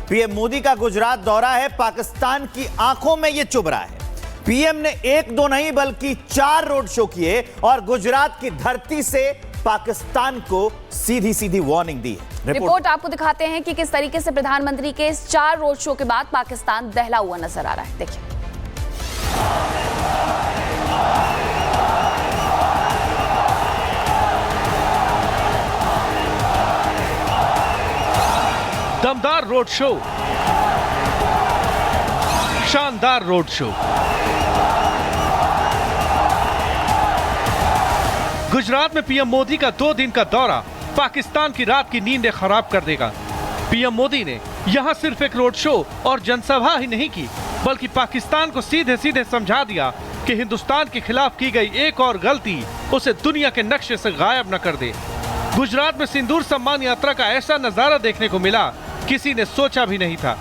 PM Modi का गुजरात दौरा है, पाकिस्तान की आंखों में यह चुभ रहा है। पीएम ने 1-2 नहीं बल्कि 4 रोड शो किए और गुजरात की धरती से पाकिस्तान को सीधी सीधी वार्निंग दी है। रिपोर्ट आपको दिखाते हैं कि किस तरीके से प्रधानमंत्री के इस 4 रोड शो के बाद पाकिस्तान दहला हुआ नजर आ रहा है। देखिए, दमदार रोड शो, शानदार रोड शो। गुजरात में पीएम मोदी का 2 दिन का दौरा पाकिस्तान की रात की नींदें खराब कर देगा। पीएम मोदी ने यहां सिर्फ एक रोड शो और जनसभा ही नहीं की, बल्कि पाकिस्तान को सीधे सीधे समझा दिया कि हिंदुस्तान के खिलाफ की गई एक और गलती उसे दुनिया के नक्शे से गायब न कर दे। गुजरात में सिंदूर सम्मान यात्रा का ऐसा नजारा देखने को मिला किसी ने सोचा भी नहीं था।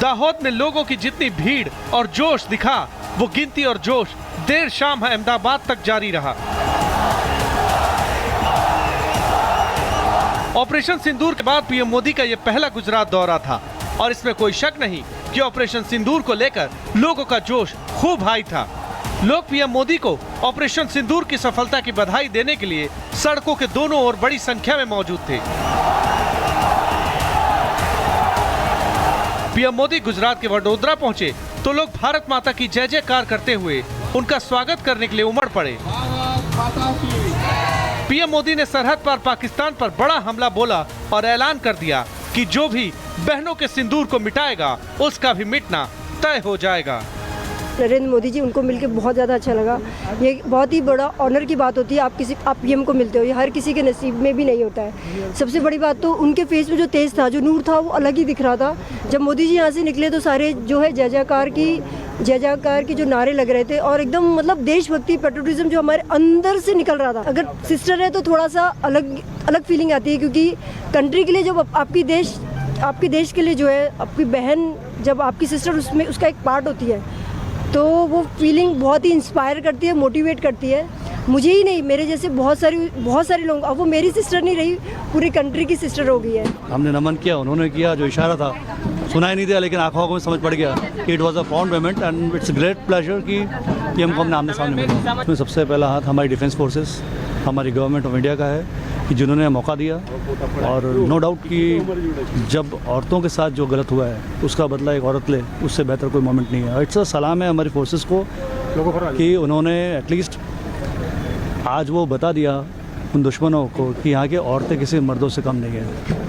दाहोद में लोगों की जितनी भीड़ और जोश दिखा, वो गिनती और जोश देर शाम अहमदाबाद तक जारी रहा। ऑपरेशन सिंदूर के बाद पीएम मोदी का यह पहला गुजरात दौरा था और इसमें कोई शक नहीं कि ऑपरेशन सिंदूर को लेकर लोगों का जोश खूब हाई था। लोग पीएम मोदी को ऑपरेशन सिंदूर की सफलता की बधाई देने के लिए सड़कों के दोनों ओर बड़ी संख्या में मौजूद थे। पीएम मोदी गुजरात के वडोदरा पहुंचे तो लोग भारत माता की जय जयकार करते हुए उनका स्वागत करने के लिए उमड़ पड़े। पीएम मोदी ने सरहद पार पाकिस्तान पर बड़ा हमला बोला और ऐलान कर दिया कि जो भी बहनों के सिंदूर को मिटाएगा उसका भी मिटना तय हो जाएगा। नरेंद्र मोदी जी, उनको मिलकर बहुत ज़्यादा अच्छा लगा। ये बहुत ही बड़ा ऑनर की बात होती है, आप पीएम को मिलते हो, ये हर किसी के नसीब में भी नहीं होता है। सबसे बड़ी बात तो उनके फेस में जो तेज था, जो नूर था, वो अलग ही दिख रहा था। जब मोदी जी यहाँ से निकले तो सारे जो है जय जयकार की जो नारे लग रहे थे और एकदम मतलब देशभक्ति, पेट्रियोटिज्म जो हमारे अंदर से निकल रहा था। अगर सिस्टर है तो थोड़ा सा अलग फीलिंग आती है, क्योंकि कंट्री के लिए जब आपके देश के लिए जो है आपकी बहन, जब आपकी सिस्टर उसमें उसका एक पार्ट होती है, तो वो फीलिंग बहुत ही इंस्पायर करती है, मोटिवेट करती है। मुझे ही नहीं, मेरे जैसे बहुत सारे लोग, अब वो मेरी सिस्टर नहीं रही, पूरी कंट्री की सिस्टर हो गई है। हमने नमन किया, उन्होंने किया, जो इशारा था सुनाई नहीं दिया, लेकिन आंखों में समझ पड़ गया कि it was a found payment and it's great pleasure कि पीएम को हमने आमने सामने मिला। इसमें सबसे पहला हाथ हमारी डिफेंस फोर्सेस, हमारी गवर्नमेंट ऑफ इंडिया का है कि जिन्होंने मौका दिया। और नो डाउट कि जब औरतों के साथ जो गलत हुआ है उसका बदला एक औरत ले, उससे बेहतर कोई मोमेंट नहीं है। इट्स अ सलाम है हमारी फोर्सेस को कि उन्होंने एटलीस्ट आज वो बता दिया उन दुश्मनों को कि यहाँ के औरतें किसी मर्दों से कम नहीं है।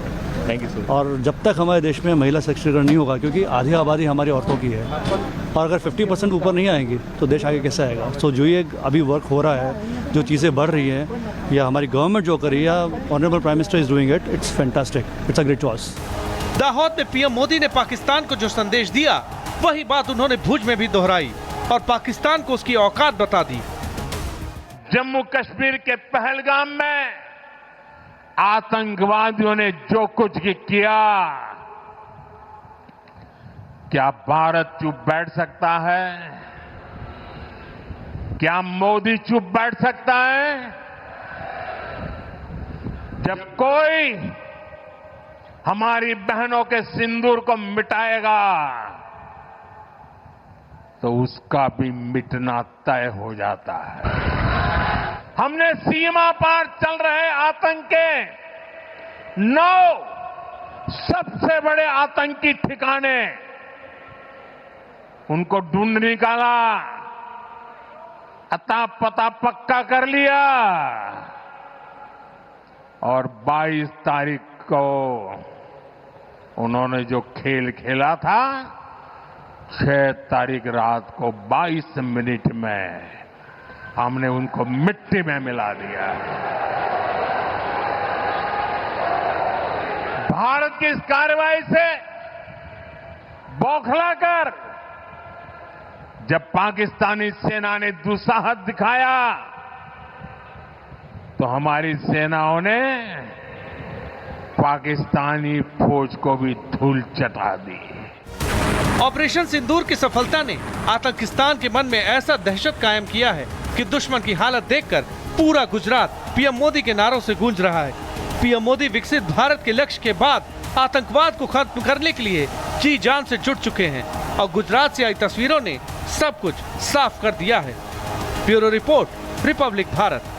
Thank you sir. और जब तक हमारे देश में महिला सशक्तिकरण नहीं होगा, क्योंकि आधी आबादी हमारी औरतों की है, और अगर 50% ऊपर नहीं आएंगी तो देश आगे कैसे आएगा। सो जो ये अभी वर्क हो रहा है, जो चीज़ें बढ़ रही हैं, या हमारी गवर्नमेंट जो कर रही है, या honourable prime minister is doing it, it's fantastic, it's a great choice. Dahod में पीएम मोदी ने पाकिस्तान को जो संदेश दिया, वही बात उन्होंने भुज में भी दोहराई और पाकिस्तान को उसकी औकात बता दी। जम्मू कश्मीर के पहलगाम में आतंकवादियों ने जो कुछ किया, क्या भारत चुप बैठ सकता है? क्या मोदी चुप बैठ सकता है? जब कोई हमारी बहनों के सिंदूर को मिटाएगा तो उसका भी मिटना तय हो जाता है। हमने सीमा पार चल रहे आतंक के 9 सबसे बड़े आतंकी ठिकाने उनको ढूंढ निकाला, अता पता पक्का कर लिया और 22 तारीख को उन्होंने जो खेल खेला था, 6 तारीख रात को 22 मिनट में हमने उनको मिट्टी में मिला दिया। भारत की इस कार्रवाई से बौखलाकर जब पाकिस्तानी सेना ने दुस्साहस दिखाया तो हमारी सेनाओं ने पाकिस्तानी फौज को भी धूल चटा दी। ऑपरेशन सिंदूर की सफलता ने आतंकिस्तान के मन में ऐसा दहशत कायम किया है कि दुश्मन की हालत देखकर पूरा गुजरात पीएम मोदी के नारों से गूंज रहा है। पीएम मोदी विकसित भारत के लक्ष्य के बाद आतंकवाद को खत्म करने के लिए जी जान से जुट चुके हैं और गुजरात से आई तस्वीरों ने सब कुछ साफ कर दिया है। Bureau report, Republic Bharat.